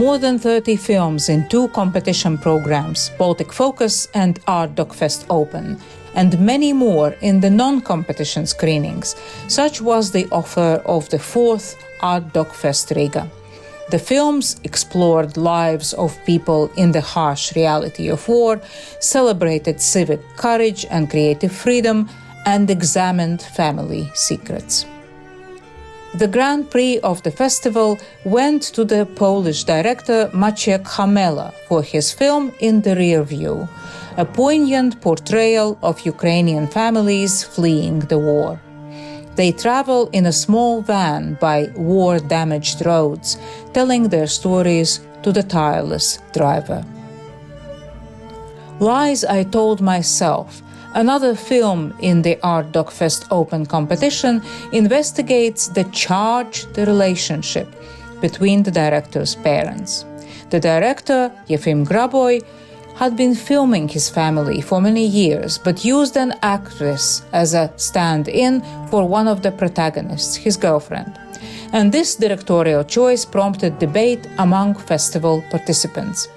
more than 30 films in 2 competition programs, Baltic Focus and Artdocfest Open, and many more in the non-competition screenings. Such was the offer of the 4th Artdocfest Riga. The films explored lives of people in the harsh reality of war, celebrated civic courage and creative freedom, and examined family secrets. The Grand Prix of the festival went to the Polish director Maciek Hamela for his film In the Rear View, a poignant portrayal of Ukrainian families fleeing the war. They travel in a small van by war-damaged roads, telling their stories to the tireless driver. Lies I Told Myself, another film in the Artdocfest Open competition, investigates the charged relationship between the director's parents. The director, Efim Graboy, had been filming his family for many years, but used an actress as a stand-in for one of the protagonists, his girlfriend. And this directorial choice prompted debate among festival participants.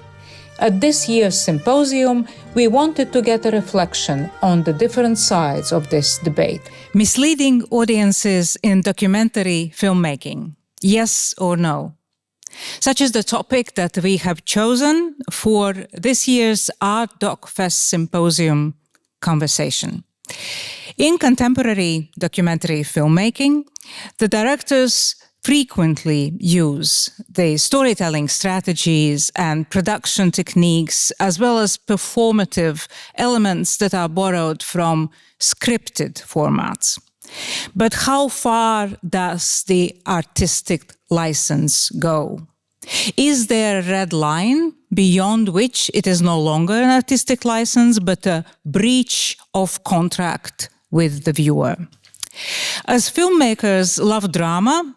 At this year's Symposium, we wanted to get a reflection on the different sides of this debate. Misleading audiences in documentary filmmaking, yes or no? Such is the topic that we have chosen for this year's Artdocfest Symposium conversation. In contemporary documentary filmmaking, the directors frequently use the storytelling strategies and production techniques, as well as performative elements that are borrowed from scripted formats. But how far does the artistic license go? Is there a red line beyond which it is no longer an artistic license, but a breach of contract with the viewer? As filmmakers love drama,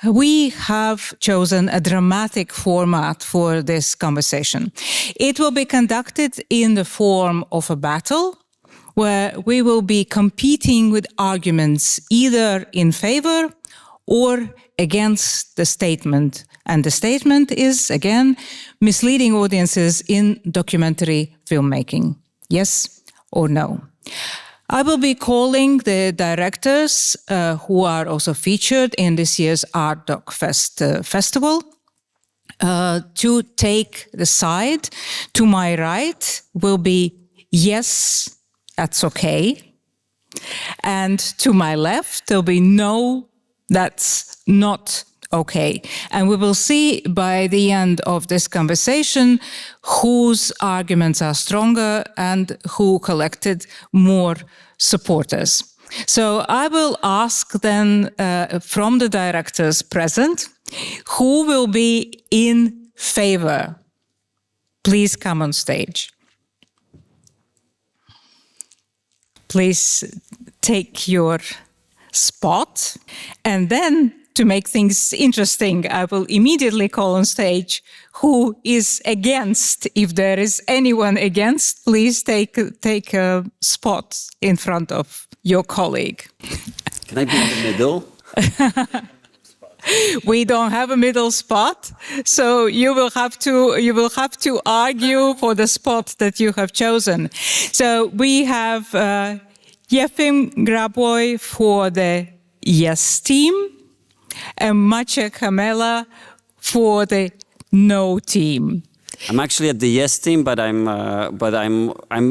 we have chosen a dramatic format for this conversation. It will be conducted in the form of a battle, where we will be competing with arguments either in favor or against the statement. And the statement is, again, misleading audiences in documentary filmmaking. Yes or no? I will be calling the directors who are also featured in this year's Artdocfest festival to take the side. To my right will be yes, that's okay. And to my left, there'll be no, that's not okay. And we will see by the end of this conversation whose arguments are stronger and who collected more supporters. So I will ask then from the directors present, who will be in favor? Please come on stage. Please take your spot. And then, to make things interesting, I will immediately call on stage who is against. If there is anyone against, please take a spot in front of your colleague. Can I be in the middle? We don't have a middle spot, so you will have to argue for the spot that you have chosen. So we have Efim Graboy for the yes team, and Maciek Hamela for the no team. I'm actually at the yes team, but I'm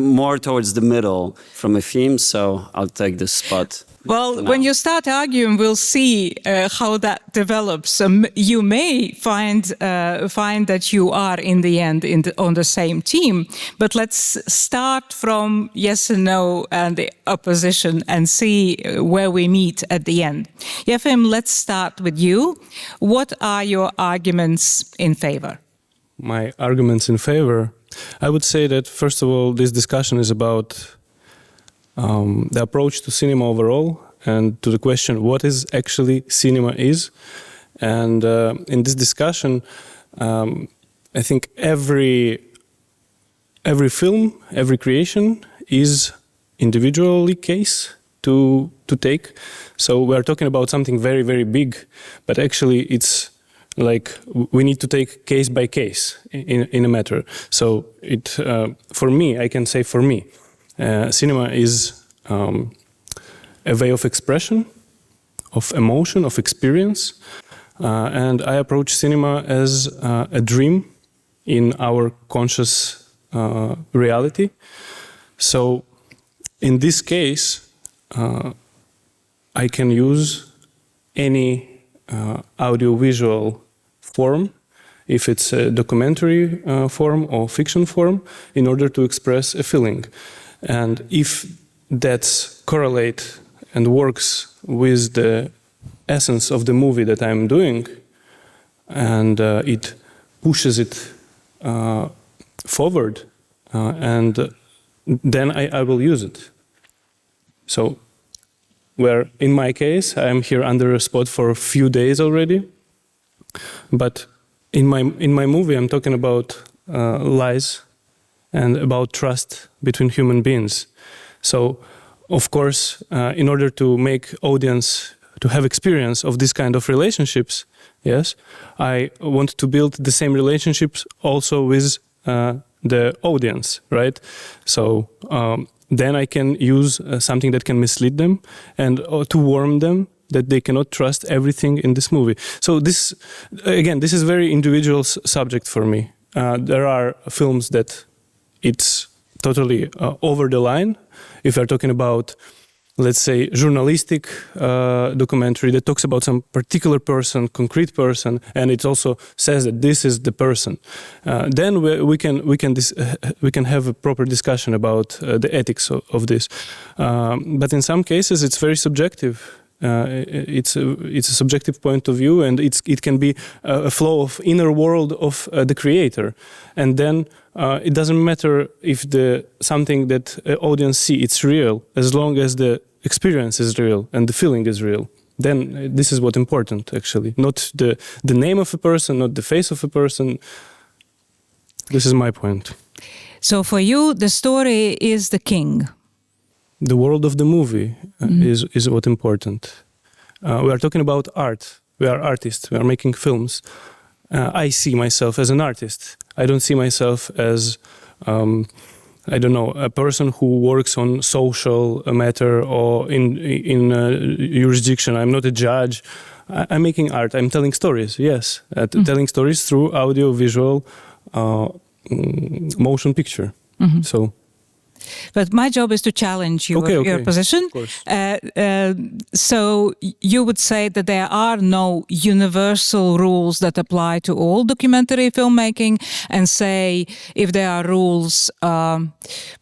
more towards the middle from Efim, so I'll take this spot. Well, when you start arguing, we'll see how that develops. You may find that you are in the end on the same team, but let's start from yes and no and the opposition and see where we meet at the end. Efim, let's start with you. What are your arguments in favor? My arguments in favor, I would say that first of all, this discussion is about the approach to cinema overall and to the question what is actually cinema is. And in this discussion, I think every film, every creation is individually case to take. So we're talking about something very, very big, but actually it's like we need to take case by case in a matter. So for me, I can say for me, cinema is a way of expression, of emotion, of experience, and I approach cinema as a dream in our conscious reality. So in this case, I can use any audiovisual form, if it's a documentary form or fiction form, in order to express a feeling. And if that's correlate and works with the essence of the movie that I'm doing, and it pushes it forward, and then I will use it. So, where in my case, I'm here under a spot for a few days already, but in my movie, I'm talking about lies and about trust between human beings. So, of course, in order to make audience to have experience of this kind of relationships, yes, I want to build the same relationships also with the audience, right? So then I can use something that can mislead them and to warn them that they cannot trust everything in this movie. So this, again, this is a very individual subject for me. There are films that it's totally over the line. If we're talking about, let's say, journalistic documentary that talks about some particular person, concrete person, and it also says that this is the person, then we can have a proper discussion about the ethics of this. But in some cases, it's very subjective. It's a subjective point of view, and it can be a flow of inner world of the creator, and then it doesn't matter if something that audience see it's real, as long as the experience is real and the feeling is real. Then this is what's important, actually, not the name of a person, not the face of a person. This is my point. So for you, the story is the king. The world of the movie is what's important. We are talking about art. We are artists. We are making films. I see myself as an artist. I don't see myself as, I don't know, a person who works on social matter or in jurisdiction. I'm not a judge. I'm making art. I'm telling stories, yes. Telling stories through audio, visual, motion picture. So. But my job is to challenge your position. So you would say that there are no universal rules that apply to all documentary filmmaking, and say if there are rules,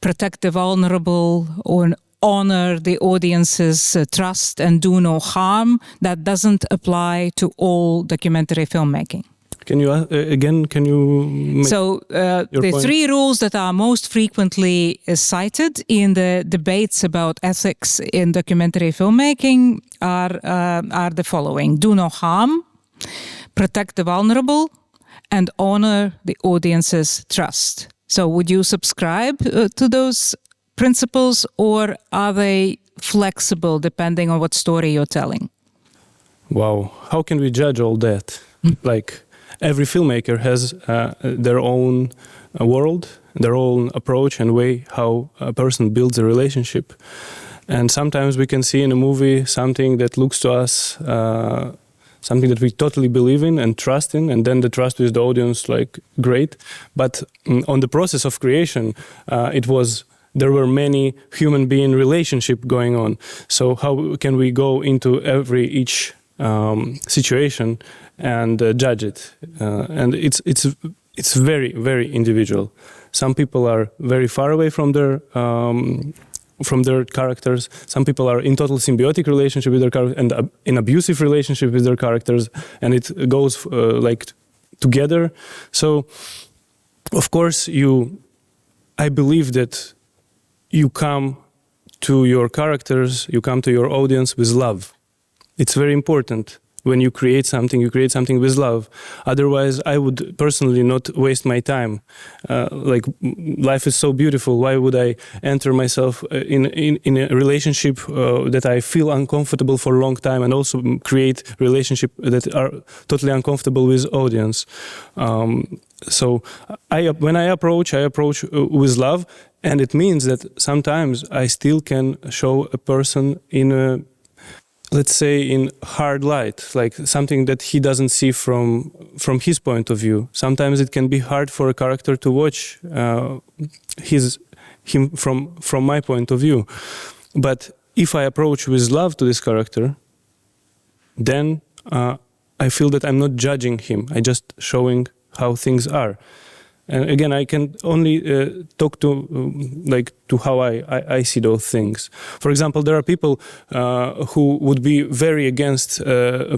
protect the vulnerable or honor the audience's trust and do no harm, that doesn't apply to all documentary filmmaking. Can you again? Can you make the point? three rules that are most frequently cited in the debates about ethics in documentary filmmaking are the following: do no harm, protect the vulnerable, and honor the audience's trust. So, would you subscribe to those principles, or are they flexible depending on what story you're telling? Wow, how can we judge all that? Like, every filmmaker has their own world, their own approach and way how a person builds a relationship. And sometimes we can see in a movie something that looks to us, something that we totally believe in and trust in, and then the trust with the audience, like, great. But on the process of creation, there were many human being relationship going on. So how can we go into each situation and judge it? And it's very, very individual. Some people are very far away from their characters. Some people are in total symbiotic relationship with their characters and in abusive relationship with their characters, and it goes like together. So, of course, I believe that you come to your characters, you come to your audience with love. It's very important. When you create something with love. Otherwise, I would personally not waste my time. Like, life is so beautiful. Why would I enter myself in a relationship that I feel uncomfortable for a long time, and also create relationship that are totally uncomfortable with audience? So when I approach with love, and it means that sometimes I still can show a person in a, let's say, in hard light, like something that he doesn't see from his point of view. Sometimes it can be hard for a character to watch him from my point of view. But if I approach with love to this character, then I feel that I'm not judging him. I'm just showing how things are. And again, I can only talk to how I see those things. For example, there are people who would be very against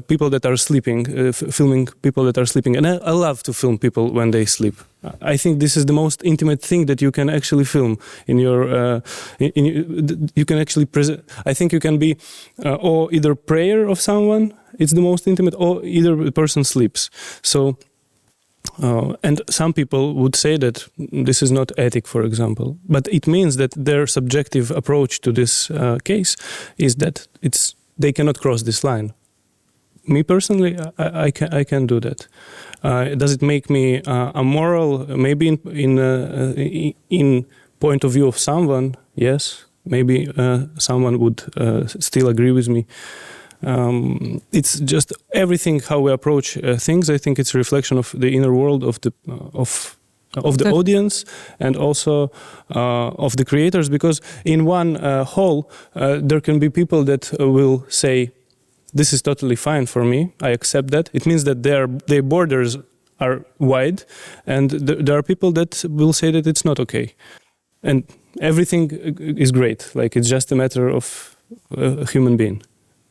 people that are sleeping, filming people that are sleeping. And I love to film people when they sleep. I think this is the most intimate thing that you can actually film in your. You can actually present. I think you can be or either prayer of someone. It's the most intimate, or either the person sleeps. So. And some people would say that this is not ethic, for example, but it means that their subjective approach to this case is that they cannot cross this line. Me personally, I can do that. Does it make me immoral? Maybe in point of view of someone, yes. Maybe someone would still agree with me. It's just everything how we approach things. I think it's a reflection of the inner world of the audience, and also of the creators. Because in one hall, there can be people that will say, "This is totally fine for me. I accept that." It means that their borders are wide, and there are people that will say that it's not okay, and everything is great. Like, it's just a matter of a human being.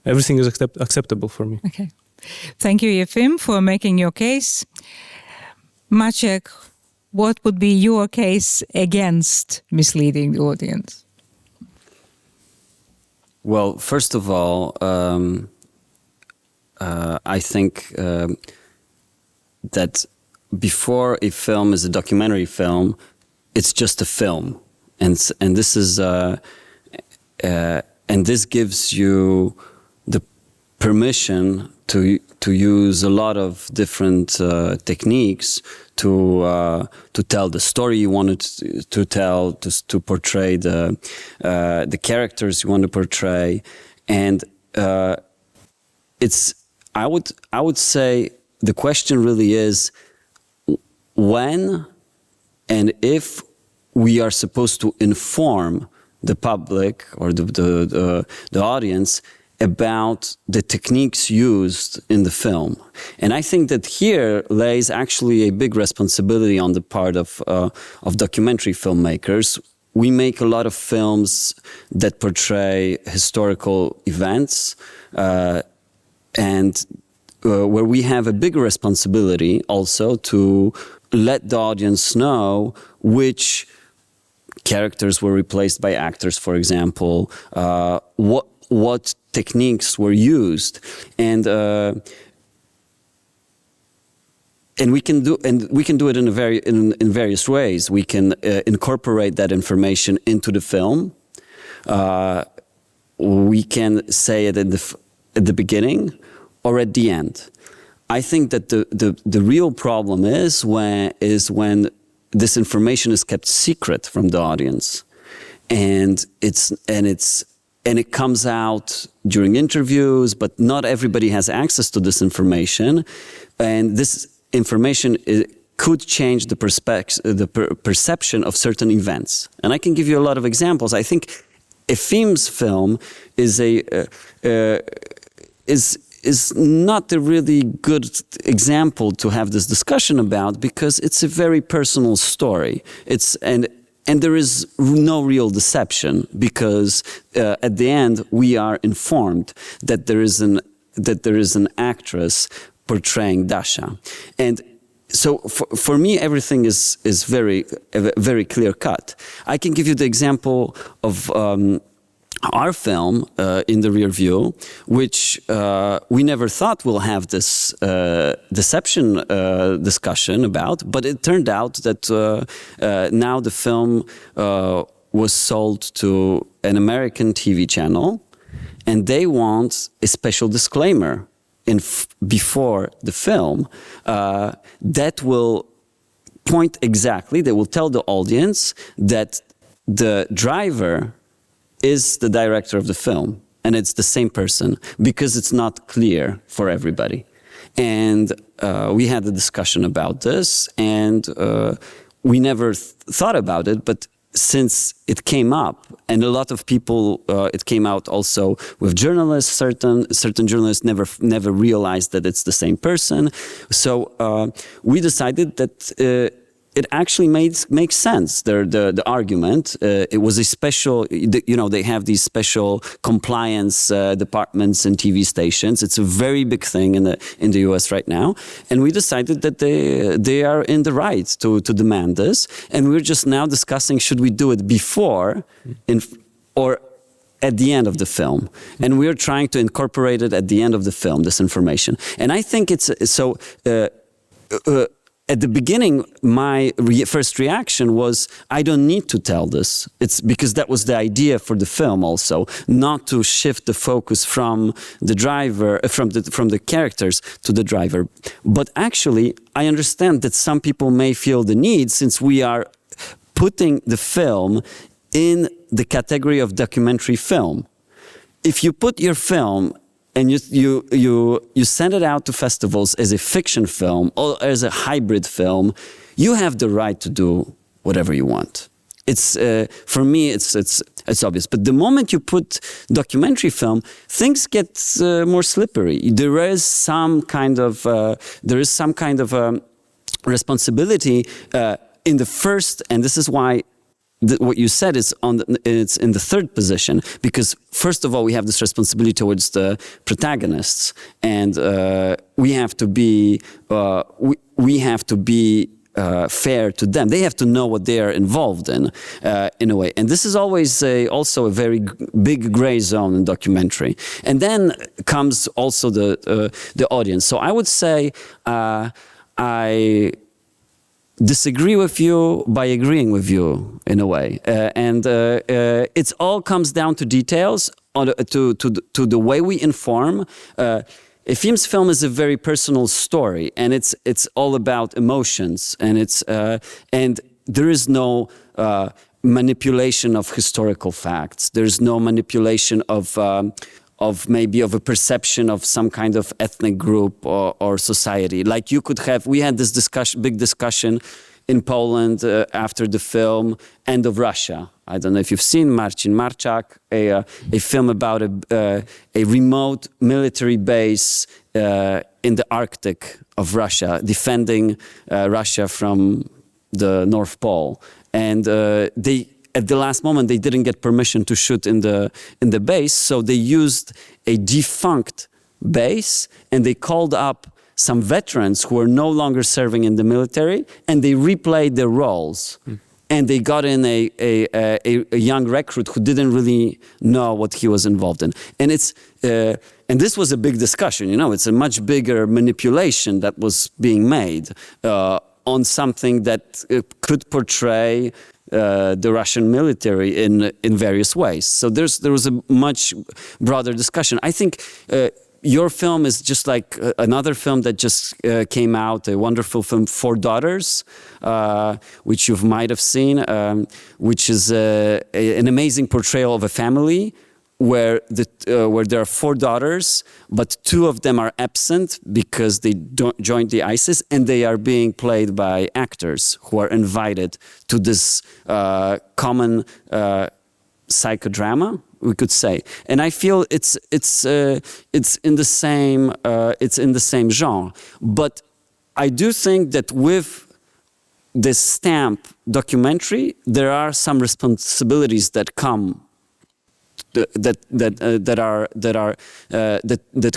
Everything is acceptable for me. Okay. Thank you, Efim, for making your case. Maciek, what would be your case against misleading the audience? Well, first of all, I think that before a film is a documentary film, it's just a film, and this is and this gives you the permission to use a lot of different techniques to tell the story you wanted to tell, to portray the characters you want to portray, and I would say the question really is when and if we are supposed to inform the public or the audience about the techniques used in the film. And I think that here lays actually a big responsibility on the part of documentary filmmakers. We make a lot of films that portray historical events, and where we have a bigger responsibility also to let the audience know which characters were replaced by actors, for example, what techniques were used, and we can do it in various ways. We can incorporate that information into the film. We can say it at the beginning or at the end. I think that the real problem is when this information is kept secret from the audience, and it comes out during interviews, but not everybody has access to this information, and this information could change the perception of certain events. And I can give you a lot of examples. I think Efim's film is not a really good example to have this discussion about, because it's a very personal story. And there is no real deception, because at the end we are informed that there is an actress portraying Dasha, and so for me everything is very clear cut. I can give you the example our film in the rear view, which we never thought we'll have this deception discussion about, but it turned out that now the film was sold to an American TV channel, and they want a special disclaimer before the film that will point exactly, they will tell the audience that the driver is the director of the film, and it's the same person, because it's not clear for everybody. And we had a discussion about this, and we never thought about it, but since it came up, and a lot of people, it came out also with journalists, certain journalists never realized that it's the same person. So we decided that it actually makes sense. The argument. It was a special, they have these special compliance departments in TV stations. It's a very big thing in the US right now, and we decided that they are in the right to demand this. And we're just now discussing, should we do it before or at the end of the film? And we're trying to incorporate it at the end of the film, this information. And I think it's so. At the beginning, my first reaction was, I don't need to tell this. It's because that was the idea for the film also, not to shift the focus from the driver, from the characters to the driver. But actually, I understand that some people may feel the need, since we are putting the film in the category of documentary film. If you put your film and you send it out to festivals as a fiction film or as a hybrid film, you have the right to do whatever you want. It's for me, it's obvious. But the moment you put documentary film, things get more slippery. There is some kind of responsibility in the first, and this is why. What you said is it's in the third position, because first of all we have this responsibility towards the protagonists, and we have to be fair to them. They have to know what they are involved in a way, and this is always also a very big gray zone in documentary. And then comes also the audience. So I would say I disagree with you by agreeing with you in a way, and it all comes down to details, to the way we inform. Efim's film is a very personal story, and it's all about emotions, and there is no manipulation of historical facts. There's no manipulation of a perception of some kind of ethnic group or society. Like you could have, we had this big discussion in Poland after the film End of Russia. I don't know if you've seen Marcin Marczak, a film about a remote military base in the Arctic of Russia, defending Russia from the North Pole. And at the last moment, they didn't get permission to shoot in the base, so they used a defunct base, and they called up some veterans who were no longer serving in the military, and they replayed their roles. And they got in a young recruit who didn't really know what he was involved in. And and this was a big discussion. It's a much bigger manipulation that was being made on something that could portray the Russian military in various ways. So there was a much broader discussion. I think your film is just like another film that just came out, a wonderful film, Four Daughters, which you might have seen, which is an amazing portrayal of a family where there are four daughters, but two of them are absent because they joined the ISIS, and they are being played by actors who are invited to this common psychodrama, we could say. And I feel it's in the same genre. But I do think that with this stamp documentary, there are some responsibilities that come. That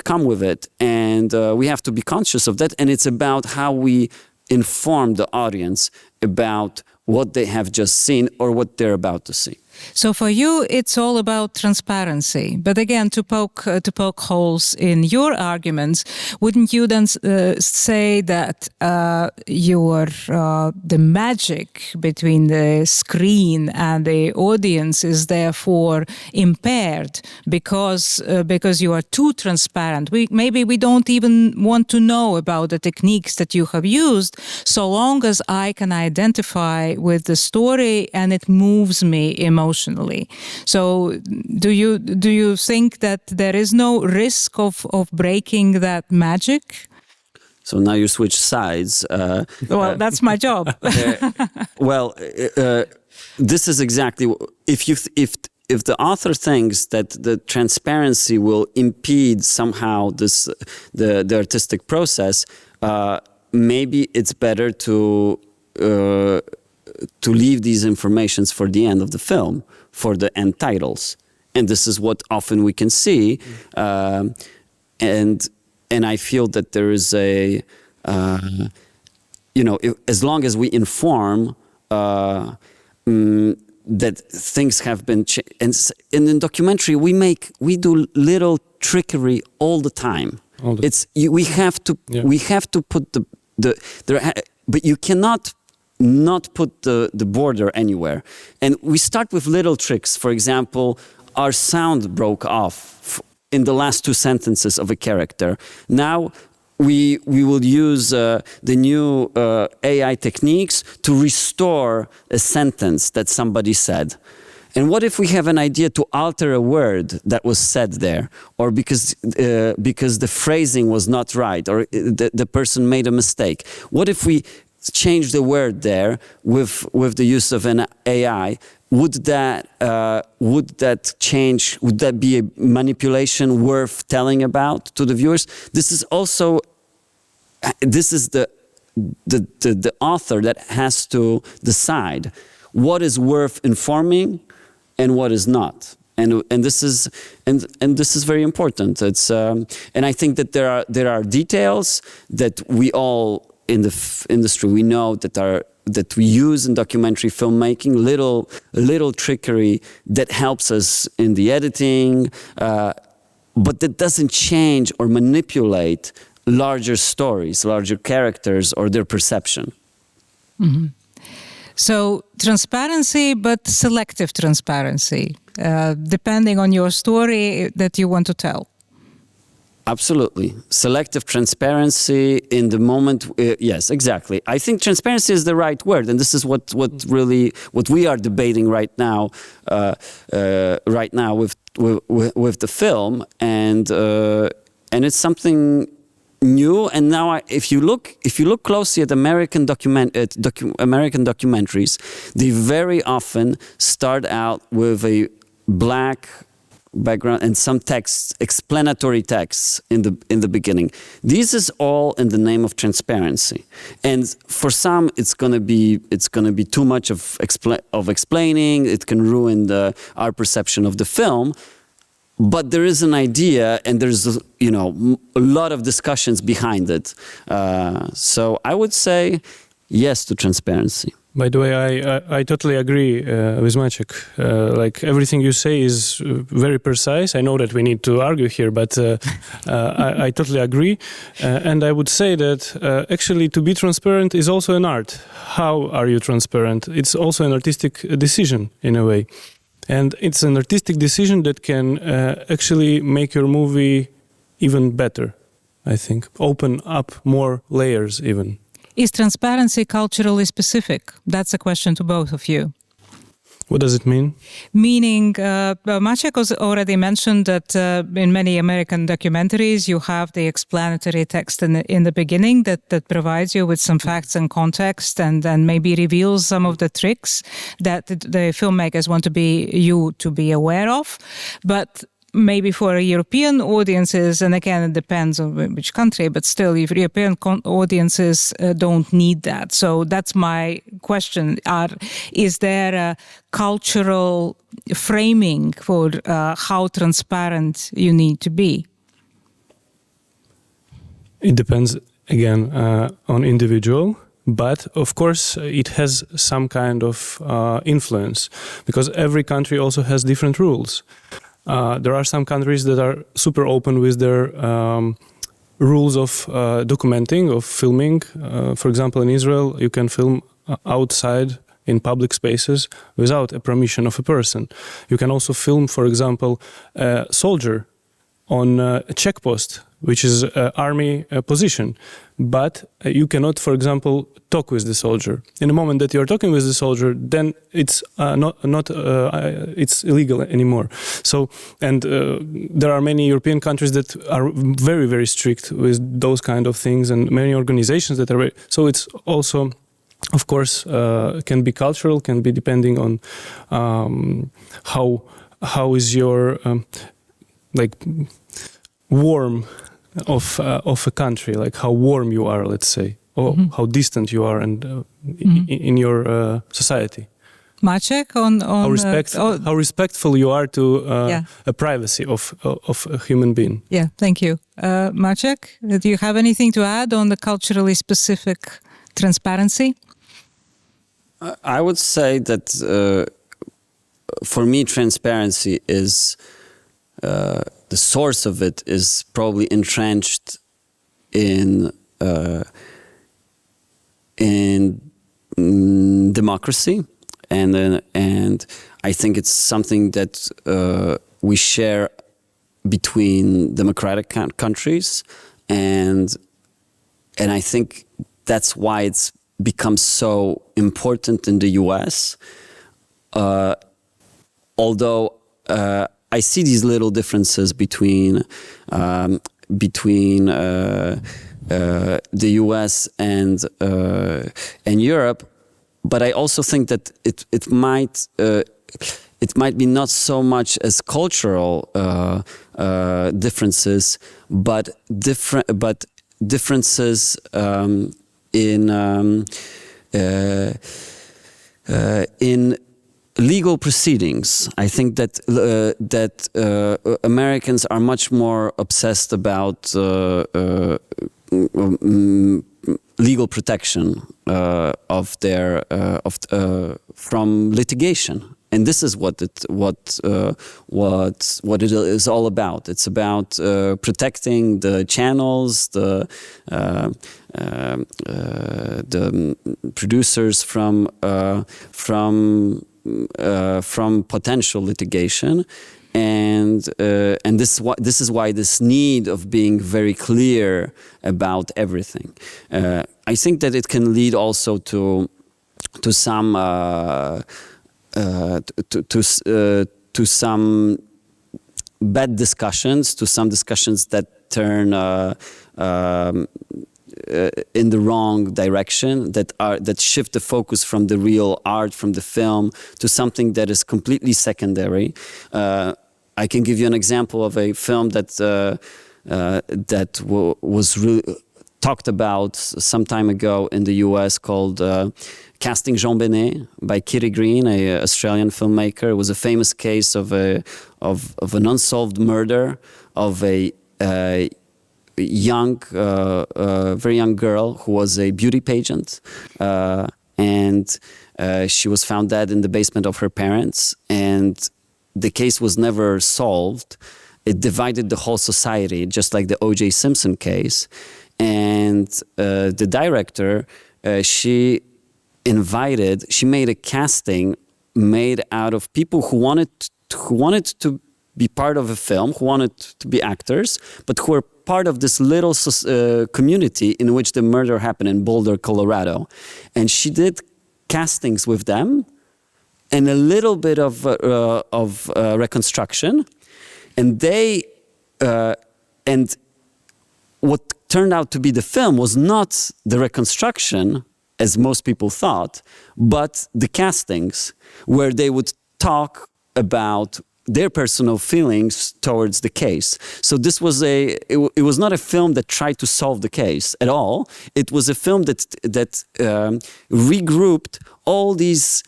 come with it, and we have to be conscious of that. And it's about how we inform the audience about what they have just seen or what they're about to see. So for you, it's all about transparency. But again, to poke holes in your arguments, wouldn't you then say that the magic between the screen and the audience is therefore impaired because you are too transparent? Maybe we don't even want to know about the techniques that you have used, so long as I can identify with the story and it moves me emotionally. So do you think that there is no risk of breaking that magic? So now you switch sides. Well, that's my job. This is exactly if the author thinks that the transparency will impede somehow the artistic process, maybe it's better to leave these informations for the end of the film, for the end titles. And this is what often we can see. And I feel that there is as long as we inform that things have been changed. And in documentary, we do little trickery all the time. We have to put but you cannot not put the border anywhere. And we start with little tricks. For example, our sound broke off in the last two sentences of a character. Now we will use the new AI techniques to restore a sentence that somebody said. And what if we have an idea to alter a word that was said there, or because the phrasing was not right, or the person made a mistake? What if we change the word there with the use of an AI? Would that change? Would that be a manipulation worth telling about to the viewers? This is the author that has to decide what is worth informing and what is not, and this is very important. It's and I think that there are details that we all in the industry we know that we use in documentary filmmaking, little trickery that helps us in the editing, but that doesn't change or manipulate larger stories, larger characters, or their perception. Mm-hmm. So transparency, but selective transparency, depending on your story that you want to tell. Absolutely. Selective transparency in the moment. Yes, exactly. I think transparency is the right word. And this is what we are debating right now with the film. And it's something new. And now if you look closely at American documentaries, they very often start out with a black background and some texts, explanatory texts in the beginning. This is all in the name of transparency, and for some it's gonna be too much of explaining. It can ruin our perception of the film. But there is an idea, and there's a lot of discussions behind it. So I would say yes to transparency. By the way, I totally agree with Maciek. Like everything you say is very precise. I know that we need to argue here, but I totally agree. And I would say that actually to be transparent is also an art. How are you transparent? It's also an artistic decision in a way. And it's an artistic decision that can actually make your movie even better, I think. Open up more layers even. Is transparency culturally specific? That's a question to both of you. What does it mean? Meaning, Maciek already mentioned that in many American documentaries, you have the explanatory text in the beginning that provides you with some facts and context, and then maybe reveals some of the tricks that the filmmakers want to be aware of. But maybe for European audiences, and again, it depends on which country, but still, if European audiences don't need that. So that's my question. Is there a cultural framing for how transparent you need to be? It depends, again, on individual. but of course it has some kind of influence, because every country also has different rules. There are some countries that are super open with their rules of documenting, of filming. For example, in Israel, you can film outside in public spaces without a permission of a person. You can also film, for example, a soldier on a checkpost, which is an army position. But you cannot, for example, talk with the soldier. In the moment that you're talking with the soldier, then it's it's illegal anymore. So, and there are many European countries that are very, very strict with those kind of things, and many organizations that are very, so it's also, of course, can be cultural, can be depending on how is your like warm of a country, like how warm you are, let's say, or how distant you are, and in your society. Maciek, on how respectful you are to a privacy of a human being. Yeah, thank you, Maciek. Do you have anything to add on the culturally specific transparency? I would say that for me, transparency is the source of it is probably entrenched in democracy, and I think it's something that we share between democratic countries, and I think that's why it's become so important in the US. Although I see these little differences between the US and Europe, but I also think that it might be not so much as cultural differences, but differences in legal proceedings. I think that Americans are much more obsessed about legal protection of their from litigation, and this is what it is all about. It's about protecting the channels, the producers from potential litigation, and this is why this need of being very clear about everything. I think that it can lead also to some to some bad discussions, to some discussions that turn in the wrong direction, that shift the focus from the real art, from the film, to something that is completely secondary. I can give you an example of a film that was really talked about some time ago in the US called Casting Jean Benet by Kitty Green, an Australian filmmaker. It was a famous case of an unsolved murder of a young, very young girl who was a beauty pageant, and she was found dead in the basement of her parents, and the case was never solved. It divided the whole society, just like the O.J. Simpson case. And the director, she made a casting made out of people who wanted to be part of a film, who wanted to be actors, but who were part of this little community in which the murder happened in Boulder, Colorado. And she did castings with them and a little bit of reconstruction. And and what turned out to be the film was not the reconstruction, as most people thought, but the castings, where they would talk about their personal feelings towards the case. So this was it was not a film that tried to solve the case at all. It was a film that regrouped all these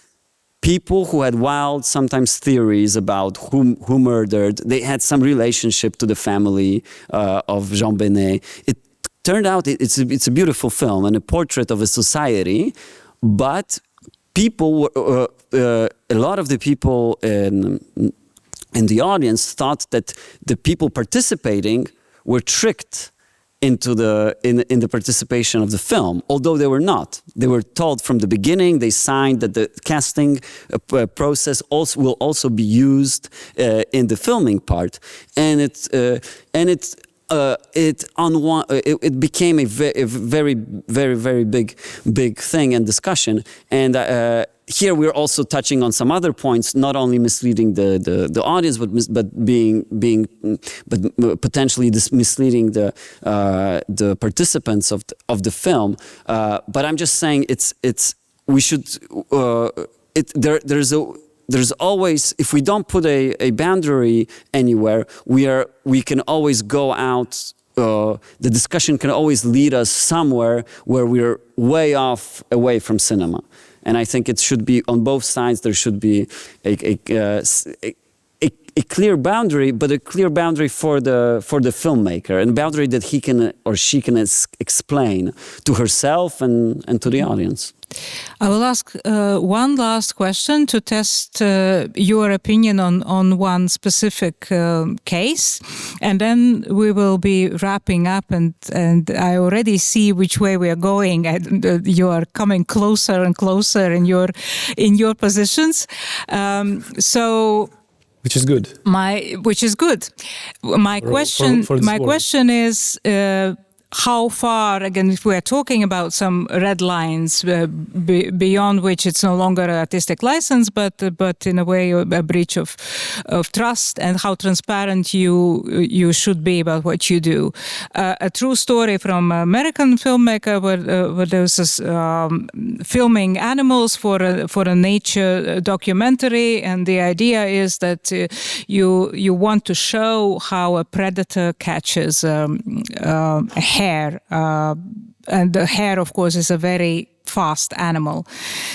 people who had wild, sometimes theories about who murdered. They had some relationship to the family of Jean Benet. It turned out it's a beautiful film and a portrait of a society, but people, a lot of the people in the audience thought that the people participating were tricked into in the participation of the film, although they were not. They were told from the beginning. They signed that the casting process will also be used in the filming part, and it became a very big thing and discussion. And here we're also touching on some other points, not only misleading the audience, but potentially misleading the participants of the film. But I'm just saying there's always, if we don't put a boundary anywhere, we can always go out. The discussion can always lead us somewhere where we're way off away from cinema. And I think it should be on both sides. There should be a clear boundary, but a clear boundary for the filmmaker, and a boundary that he can or she can explain to herself and to the audience. I will ask one last question to test your opinion on one specific case, and then we will be wrapping up. And I already see which way we are going. You are coming closer and closer in your positions. Which is good. Which is good. My question is. How far, again, if we are talking about some red lines beyond which it's no longer an artistic license, but in a way a breach of trust, and how transparent you should be about what you do. A true story from an American filmmaker where there was this, filming animals for a nature documentary, and the idea is that you want to show how a predator catches a hare, and the hare, of course, is a very fast animal.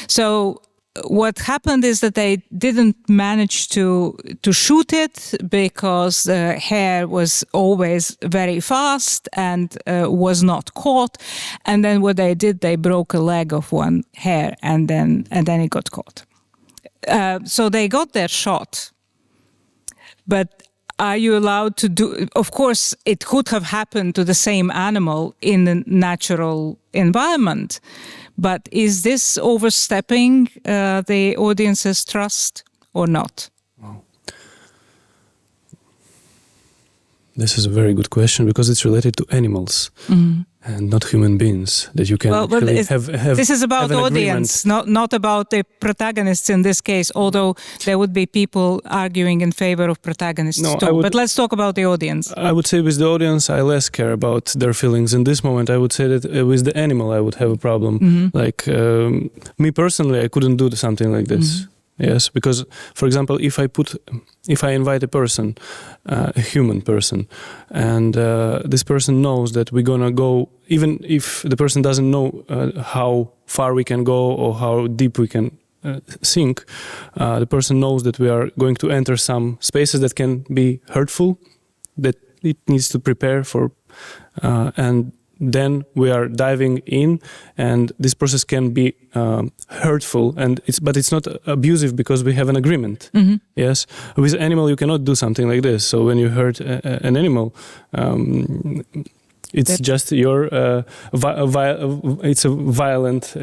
So what happened is that they didn't manage to shoot it because the hare was always very fast and was not caught. And then what they did, they broke a leg of one hare, and then it got caught. So they got their shot, but are you allowed to do? Of course, it could have happened to the same animal in the natural environment, but is this overstepping the audience's trust or not? Wow. This is a very good question, because it's related to animals and not human beings. That you can have. This is about audience, not about the protagonists in this case. Although there would be people arguing in favor of protagonists too. But let's talk about the audience. I would say with the audience, I less care about their feelings in this moment. I would say that with the animal, I would have a problem. Like me personally, I couldn't do something like this. Yes, because, for example, if I invite a person, a human person, and this person knows that we're gonna go, even if the person doesn't know how far we can go or how deep we can sink, the person knows that we are going to enter some spaces that can be hurtful, that it needs to prepare for, and then we are diving in, and this process can be hurtful, but it's not abusive because we have an agreement. Yes, with animal you cannot do something like this. So when you hurt an animal, it's just your it's a violent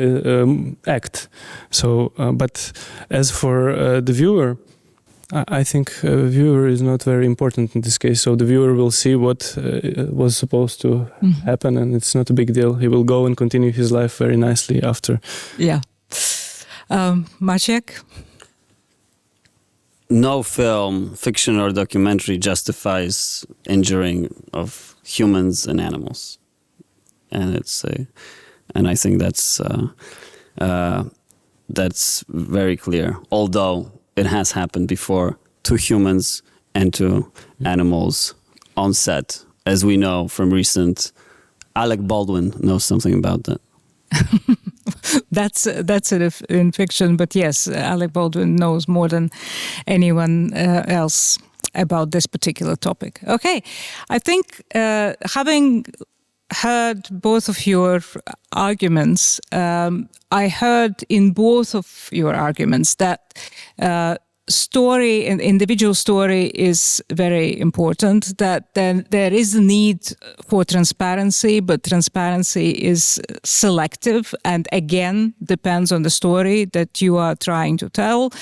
act. So, but as for the viewer, I think viewer is not very important in this case. So the viewer will see what was supposed to happen, and it's not a big deal. He will go and continue his life very nicely after. Yeah. Maciek? No film, fiction or documentary justifies injuring of humans and animals, and I think that's very clear. Although it has happened before to humans and to animals on set, as we know from recent. Alec Baldwin knows something about that. That's it in fiction, but yes, Alec Baldwin knows more than anyone else about this particular topic. Okay, I think having heard both of your arguments, I heard in both of your arguments that story, an individual story, is very important, that then there is a need for transparency, but transparency is selective and again depends on the story that you are trying to tell.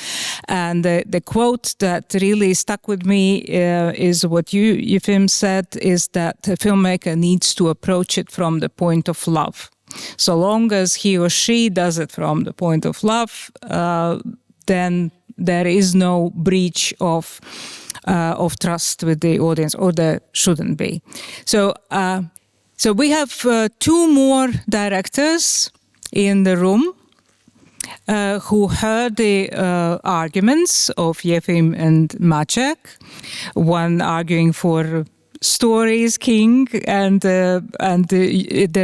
And the quote that really stuck with me is what you, Efim, said, is that a filmmaker needs to approach it from the point of love. So long as he or she does it from the point of love, then there is no breach of trust with the audience, or there shouldn't be. So we have two more directors in the room who heard the arguments of Efim and Maciek, one arguing for story is king, and there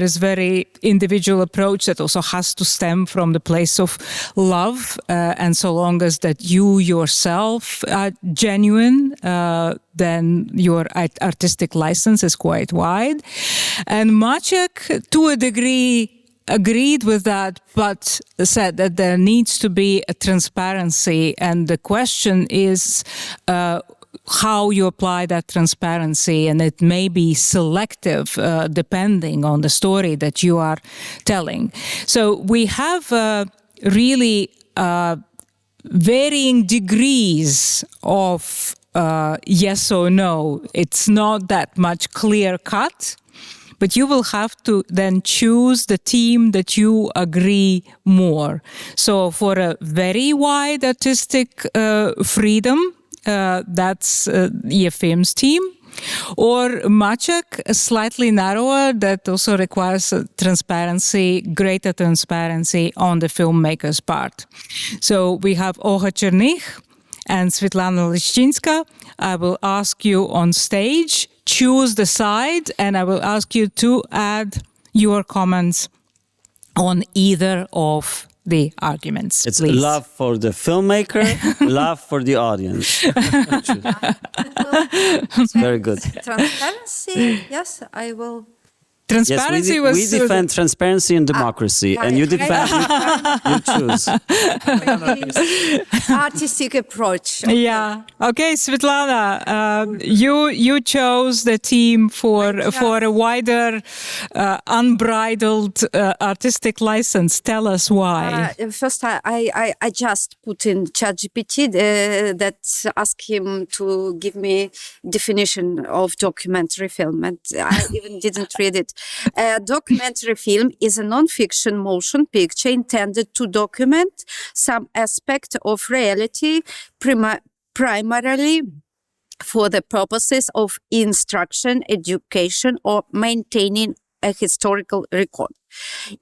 is very individual approach that also has to stem from the place of love, and so long as that you yourself are genuine, then your artistic license is quite wide. And Maciek, to a degree, agreed with that, but said that there needs to be a transparency, and the question is how you apply that transparency, and it may be selective depending on the story that you are telling. So we have really varying degrees of yes or no. It's not that much clear cut, but you will have to then choose the team that you agree more. So for a very wide artistic freedom, that's Efim's team, or Maciek, slightly narrower, that also requires transparency, greater transparency on the filmmaker's part. So we have Olga Chernykh and Svetlana Lischinskaya. I will ask you on stage, choose the side, and I will ask you to add your comments on either of the arguments. It's please. Love for the filmmaker, love for the audience. It's very good. Transparency, yes, I will. Transparency yes, we defend transparency and democracy, and you defend, you choose. Artistic approach. Okay. Yeah. Okay, Svetlana, you chose the team for a wider, unbridled artistic license. Tell us why. First, I just put in ChatGPT that asked him to give me definition of documentary film, and I even didn't read it. A documentary film is a non-fiction motion picture intended to document some aspect of reality, primarily for the purposes of instruction, education, or maintaining a historical record.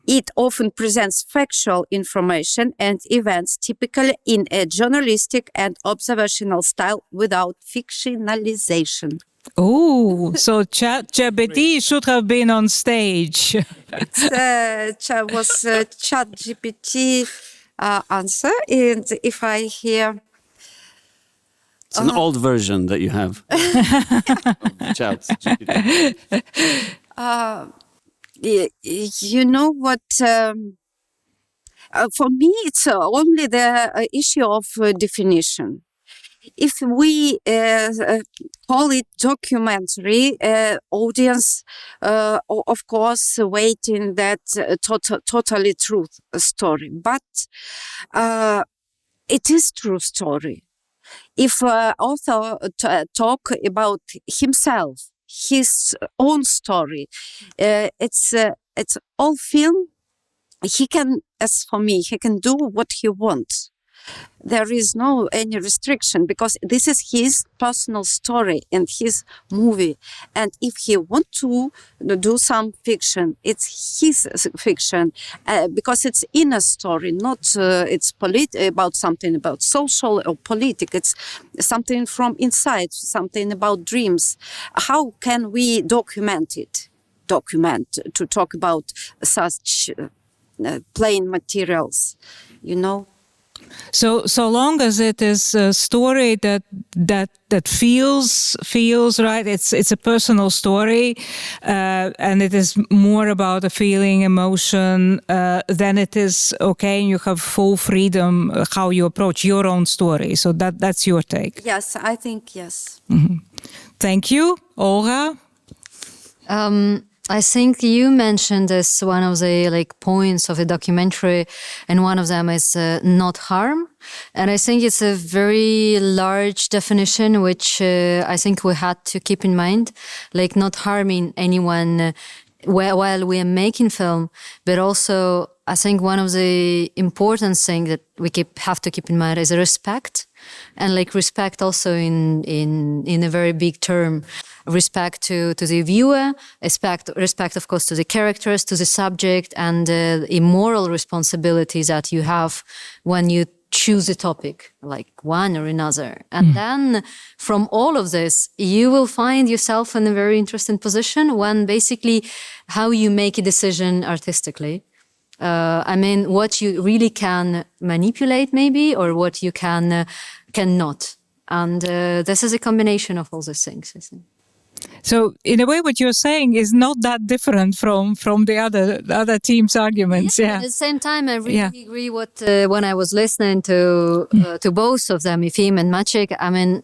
It often presents factual information and events, typically in a journalistic and observational style without fictionalization. Oh, so ChatGPT should have been on stage. It was ChatGPT answer, and if I hear... It's an old version that you have. ChatGPT. You know what? For me, it's only the issue of definition. If we call it documentary, audience, of course, waiting that totally true story. But it is true story. If author talk about himself, his own story, it's all film. He can, as for me, he can do what he wants. There is no any restriction because this is his personal story and his movie. And if he want to do some fiction, it's his fiction because it's inner story, not it's about something about social or political. It's something from inside, something about dreams. How can we document it? To talk about such plain materials, you know? So long as it is a story that feels right, it's a personal story, and it is more about a feeling, emotion, then it is okay, and you have full freedom how you approach your own story. So that's your take. Yes, I think yes. Mm-hmm. Thank you, Olga. I think you mentioned as one of the points of the documentary, and one of them is not harm. And I think it's a very large definition, which I think we had to keep in mind, like not harming anyone while we are making film, but also I think one of the important things that we have to keep in mind is respect, and respect also in a very big term. Respect to the viewer, respect of course to the characters, to the subject, and the moral responsibilities that you have when you choose a topic, like one or another. And then from all of this, you will find yourself in a very interesting position when basically how you make a decision artistically. What you really can manipulate maybe, or what you cannot. And this is a combination of all these things, I think. So in a way, what you're saying is not that different from the other team's arguments. Yeah. At the same time, I really agree when I was listening to both of them, Efim and Maciek.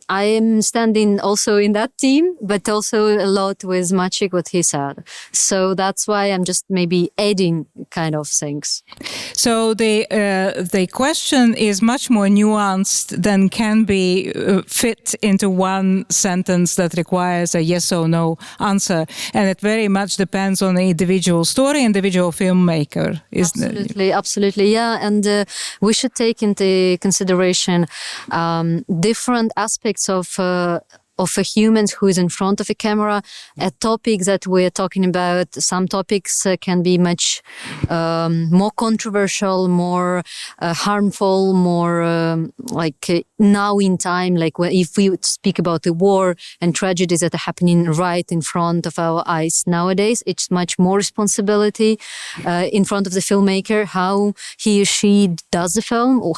I am standing also in that team, but also a lot with Maciek what he said. So that's why I'm just maybe adding kind of things. So the question is much more nuanced than can be fit into one sentence that requires a yes or no answer, and it very much depends on the individual story, individual filmmaker. Absolutely, yeah. And we should take into consideration different aspects of a human who is in front of a camera. A topic that we're talking about, some topics can be much more controversial, more harmful, more now in time, if we speak about the war and tragedies that are happening right in front of our eyes nowadays, it's much more responsibility in front of the filmmaker, how he or she does the film, or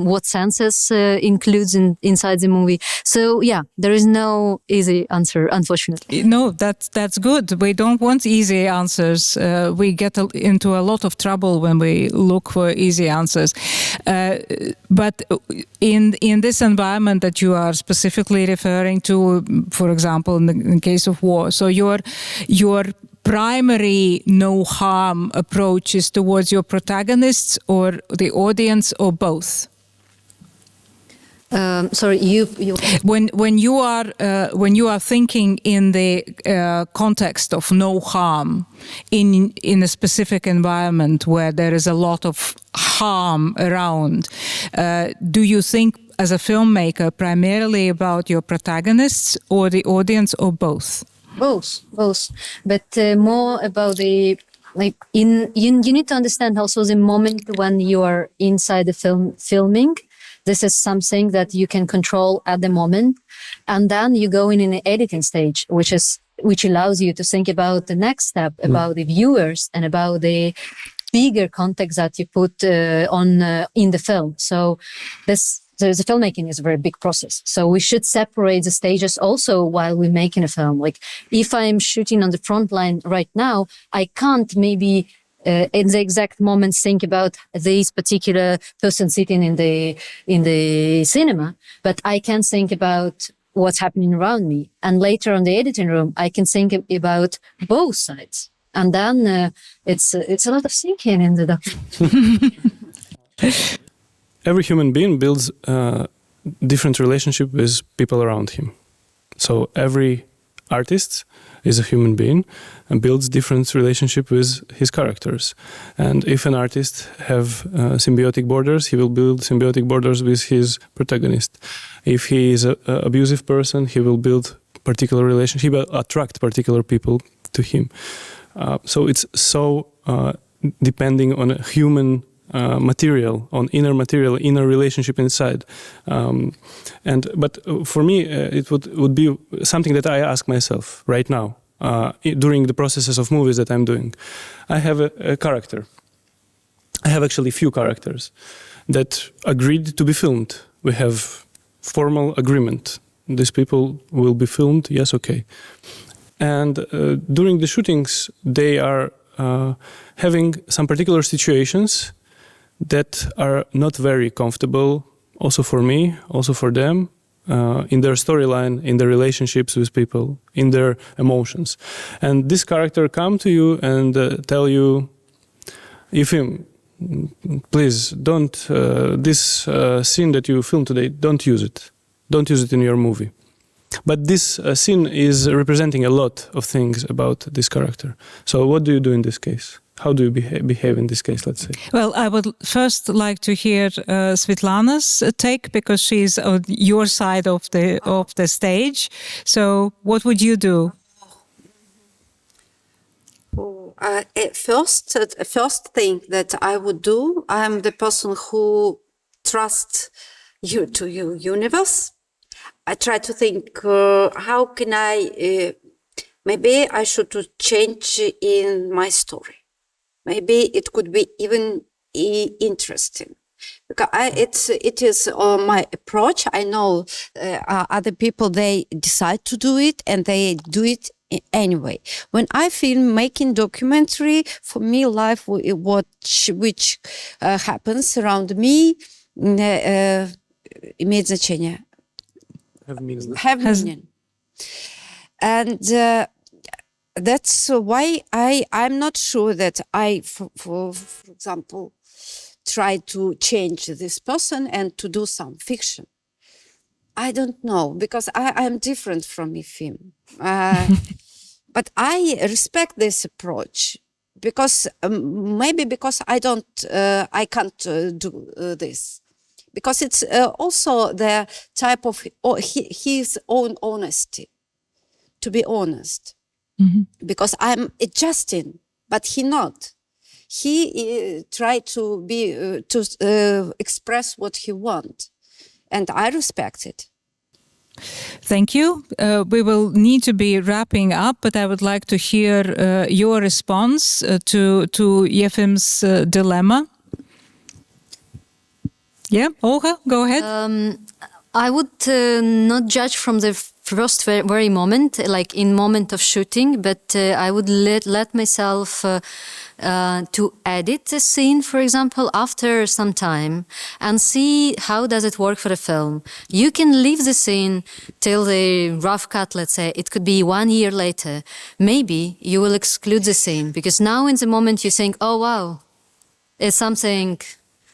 what senses includes inside the movie. So yeah, there is no easy answer, unfortunately. No, that's good. We don't want easy answers. We get into a lot of trouble when we look for easy answers. But in this environment that you are specifically referring to, for example, in the case of war, so your primary no harm approach is towards your protagonists or the audience, or both? Sorry, you. When you are thinking in the context of no harm in a specific environment where there is a lot of harm around, do you think as a filmmaker primarily about your protagonists or the audience, or both? Both. But more about the you need to understand also the moment when you are inside the filming. This is something that you can control at the moment, and then you go in an editing stage, which allows you to think about the next step, about the viewers, and about the bigger context that you put in the film. So the filmmaking is a very big process. So we should separate the stages also while we're making a film. Like if I'm shooting on the front line right now, I can't maybe in the exact moment think about this particular person sitting in the cinema, but I can think about what's happening around me. And later on the editing room, I can think about both sides. And then it's a lot of thinking in the documentary. Every human being builds a different relationship with people around him. So every artist is a human being and builds different relationship with his characters. And if an artist have symbiotic borders, he will build symbiotic borders with his protagonist. If he is an abusive person, he will build particular relationship. He will attract particular people to him. So it's so depending on a human material, on inner relationship inside. But for me, it would be something that I ask myself right now, during the processes of movies that I'm doing. I have a character. I have actually few characters. that agreed to be filmed. We have formal agreement. These people will be filmed, yes, okay. And during the shootings, they are having some particular situations that are not very comfortable, also for me, also for them, in their storyline, in their relationships with people, in their emotions. And this character come to you and tell you, Efim, please don't, this scene that you filmed today, don't use it. Don't use it in your movie. But this scene is representing a lot of things about this character. So what do you do in this case? How do you behave in this case, let's say? Well, I would first like to hear Svetlana's take, because she's on your side of the stage. So what would you do? First thing that I would do, I am the person who trusts you to your universe. I try to think, how can I, maybe I should change in my story. Maybe it could be even interesting. Because it is my approach. I know other people, they decide to do it and they do it anyway. When I feel making documentary, for me, life, which happens around me, имеет значение. Have meaning. And that's why I'm not sure that I, for example, try to change this person and to do some fiction. I don't know, because I'm different from Efim. But I respect this approach, because maybe because I can't do this. Because it's also the type of his own honesty, to be honest. Mm-hmm. Because I'm adjusting, but he not. He tried to be to express what he want, and I respect it. Thank you. We will need to be wrapping up, but I would like to hear your response to Efim's dilemma. Yeah, Olga, go ahead. I would not judge from the first very moment, like in moment of shooting, but I would let myself to edit the scene, for example, after some time, and see how does it work for the film. You can leave the scene till the rough cut, let's say. It could be 1 year later. Maybe you will exclude the scene, because now in the moment you think, oh wow, it's something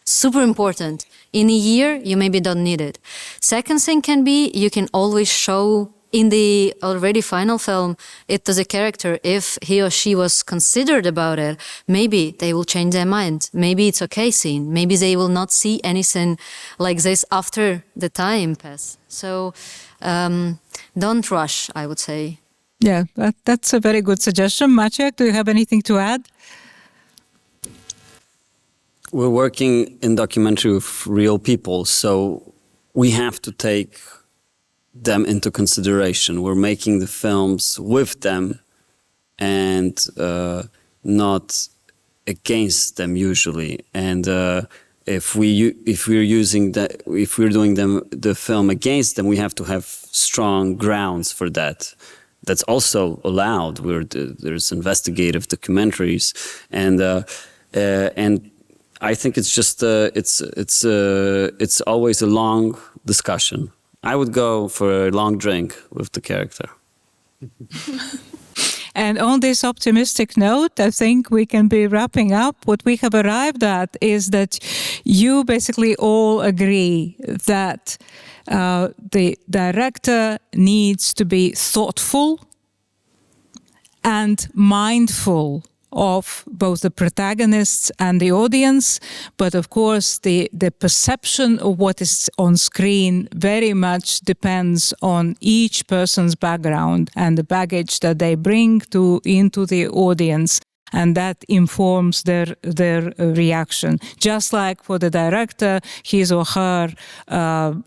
super important. In a year, you maybe don't need it. Second thing can be, you can always show in the already final film it to the character. If he or she was considered about it, maybe they will change their mind. Maybe it's okay scene. Maybe they will not see anything like this after the time pass. So don't rush, I would say. Yeah, that's a very good suggestion. Maciek, do you have anything to add? We're working in documentary with real people, so we have to take them into consideration. We're making the films with them and not against them usually. And if we're doing the film against them, we have to have strong grounds for that. That's also allowed. There's investigative documentaries, and I think it's just it's always a long discussion. I would go for a long drink with the character. And on this optimistic note, I think we can be wrapping up. What we have arrived at is that you basically all agree that the director needs to be thoughtful and mindful of both the protagonists and the audience, but of course the perception of what is on screen very much depends on each person's background and the baggage that they bring into the audience, and that informs their reaction. Just like for the director, his or her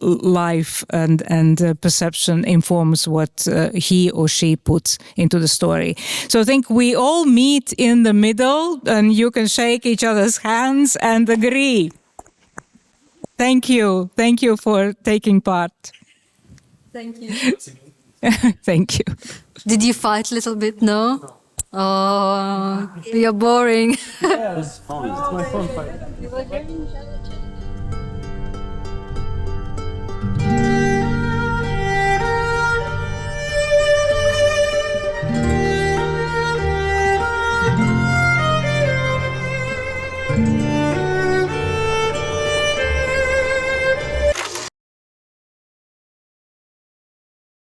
life and perception informs what he or she puts into the story. So I think we all meet in the middle, and you can shake each other's hands and agree. Thank you. Thank you for taking part. Thank you. Thank you. Did you fight a little bit? No? Oh, you're boring. It's my phone fight.